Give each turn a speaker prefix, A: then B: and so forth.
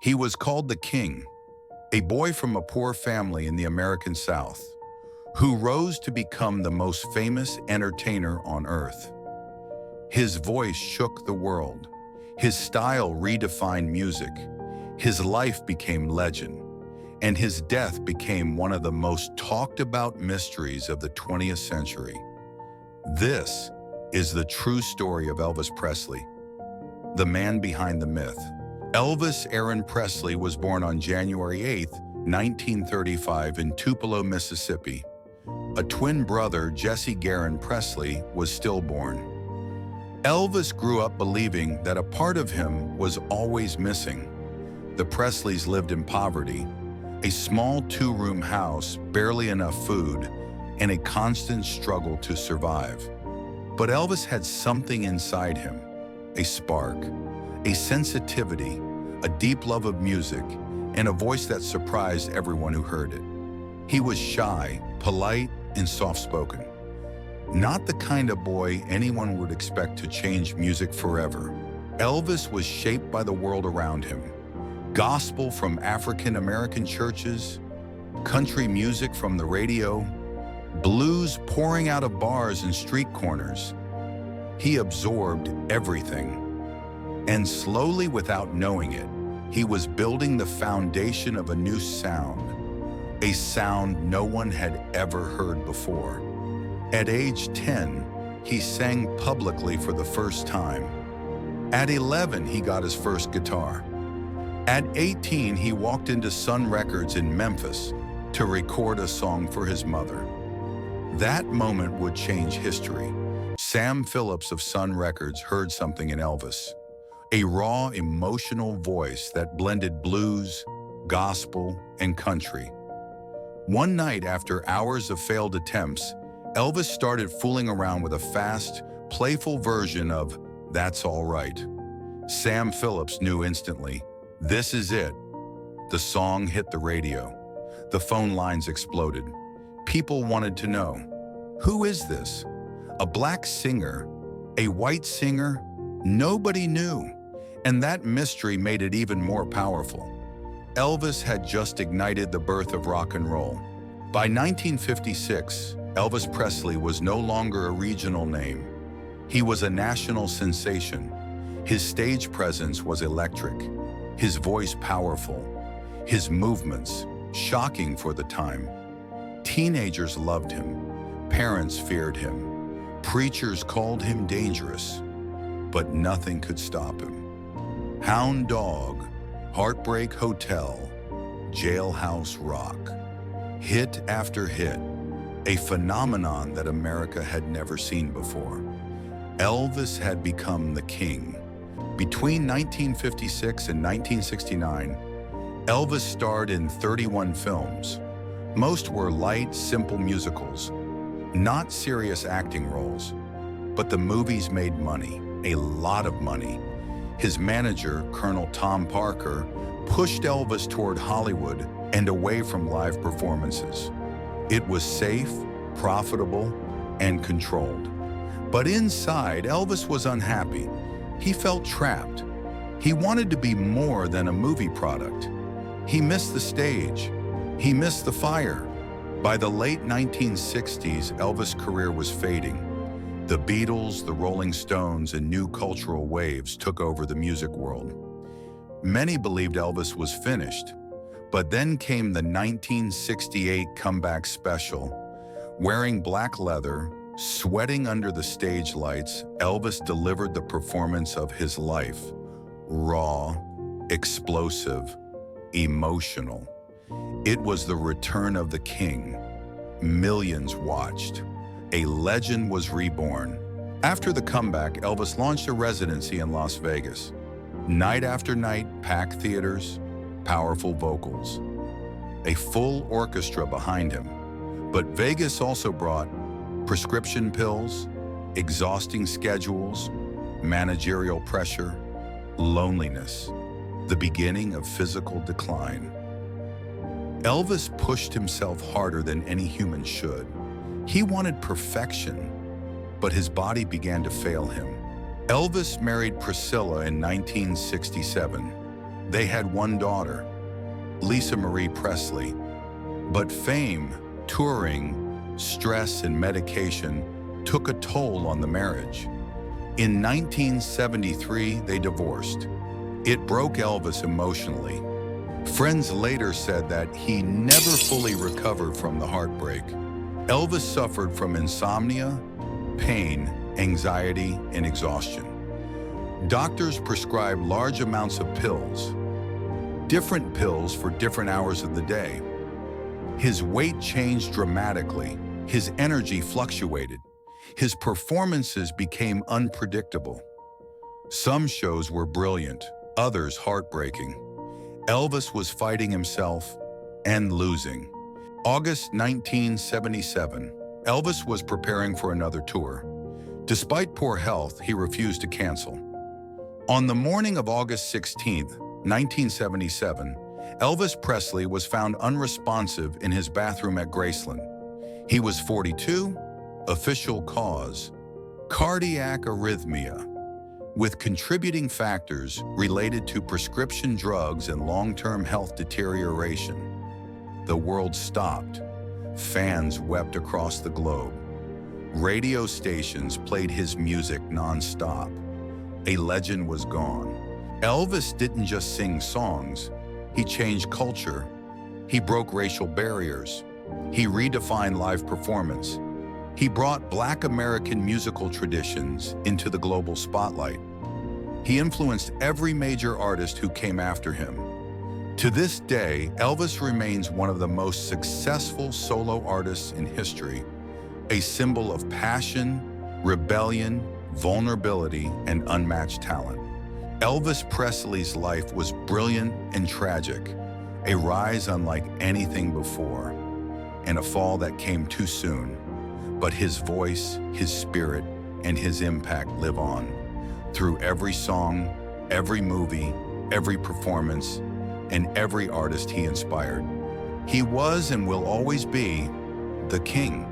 A: He was called the King, a boy from a poor family in the American South, who rose to become the most famous entertainer on earth. His voice shook the world. His style redefined music. His life became legend, and his death became one of the most talked about mysteries of the 20th century. This is the true story of Elvis Presley, the man behind the myth. Elvis Aaron Presley was born on January 8, 1935 in Tupelo, Mississippi. A twin brother, Jesse Garon Presley, was stillborn. Elvis grew up believing that a part of him was always missing. The Presleys lived in poverty, a small two-room house, barely enough food, and a constant struggle to survive. But Elvis had something inside him, a spark, a sensitivity, a deep love of music, and a voice that surprised everyone who heard it. He was shy, polite, and soft-spoken. Not the kind of boy anyone would expect to change music forever. Elvis was shaped by the world around him. Gospel from African-American churches, country music from the radio, blues pouring out of bars and street corners. He absorbed everything. And slowly, without knowing it, he was building the foundation of a new sound, a sound no one had ever heard before. At age 10, he sang publicly for the first time. At 11, he got his first guitar. At 18, he walked into Sun Records in Memphis to record a song for his mother. That moment would change history. Sam Phillips of Sun Records heard something in Elvis, a raw, emotional voice that blended blues, gospel, and country. One night, after hours of failed attempts, Elvis started fooling around with a fast, playful version of "That's All Right." Sam Phillips knew instantly, this is it. The song hit the radio. The phone lines exploded. People wanted to know, who is this? A black singer? A white singer? Nobody knew. And that mystery made it even more powerful. Elvis had just ignited the birth of rock and roll. By 1956, Elvis Presley was no longer a regional name. He was a national sensation. His stage presence was electric, his voice powerful, his movements shocking for the time. Teenagers loved him, parents feared him, preachers called him dangerous, but nothing could stop him. Hound Dog, Heartbreak Hotel, Jailhouse Rock, hit after hit, a phenomenon that America had never seen before. Elvis had become the king. Between 1956 and 1969, Elvis starred in 31 films. Most were light, simple musicals, not serious acting roles. But the movies made money, a lot of money. His manager, Colonel Tom Parker, pushed Elvis toward Hollywood and away from live performances. It was safe, profitable, and controlled. But inside, Elvis was unhappy. He felt trapped. He wanted to be more than a movie product. He missed the stage. He missed the fire. By the late 1960s, Elvis' career was fading. The Beatles, the Rolling Stones, and new cultural waves took over the music world. Many believed Elvis was finished, but then came the 1968 comeback special. Wearing black leather, sweating under the stage lights, Elvis delivered the performance of his life. Raw, explosive, emotional. It was the return of the king. Millions watched. A legend was reborn. After the comeback, Elvis launched a residency in Las Vegas. Night after night, packed theaters, powerful vocals, a full orchestra behind him. But Vegas also brought prescription pills, exhausting schedules, managerial pressure, loneliness, the beginning of physical decline. Elvis pushed himself harder than any human should. He wanted perfection, but his body began to fail him. Elvis married Priscilla in 1967. They had one daughter, Lisa Marie Presley, but fame, touring, stress, and medication took a toll on the marriage. In 1973, they divorced. It broke Elvis emotionally. Friends later said that he never fully recovered from the heartbreak. Elvis suffered from insomnia, pain, anxiety, and exhaustion. Doctors prescribed large amounts of pills, different pills for different hours of the day. His weight changed dramatically. His energy fluctuated. His performances became unpredictable. Some shows were brilliant, others heartbreaking. Elvis was fighting himself and losing. August 1977, Elvis was preparing for another tour. Despite poor health, he refused to cancel. On the morning of August 16, 1977, Elvis Presley was found unresponsive in his bathroom at Graceland. He was 42, official cause, cardiac arrhythmia, with contributing factors related to prescription drugs and long-term health deterioration. The world stopped. Fans wept across the globe. Radio stations played his music non-stop. A legend was gone. Elvis didn't just sing songs. He changed culture. He broke racial barriers. He redefined live performance. He brought Black American musical traditions into the global spotlight. He influenced every major artist who came after him. To this day, Elvis remains one of the most successful solo artists in history, a symbol of passion, rebellion, vulnerability, and unmatched talent. Elvis Presley's life was brilliant and tragic, a rise unlike anything before, and a fall that came too soon. But his voice, his spirit, and his impact live on through every song, every movie, every performance, and every artist he inspired. He was and will always be the king.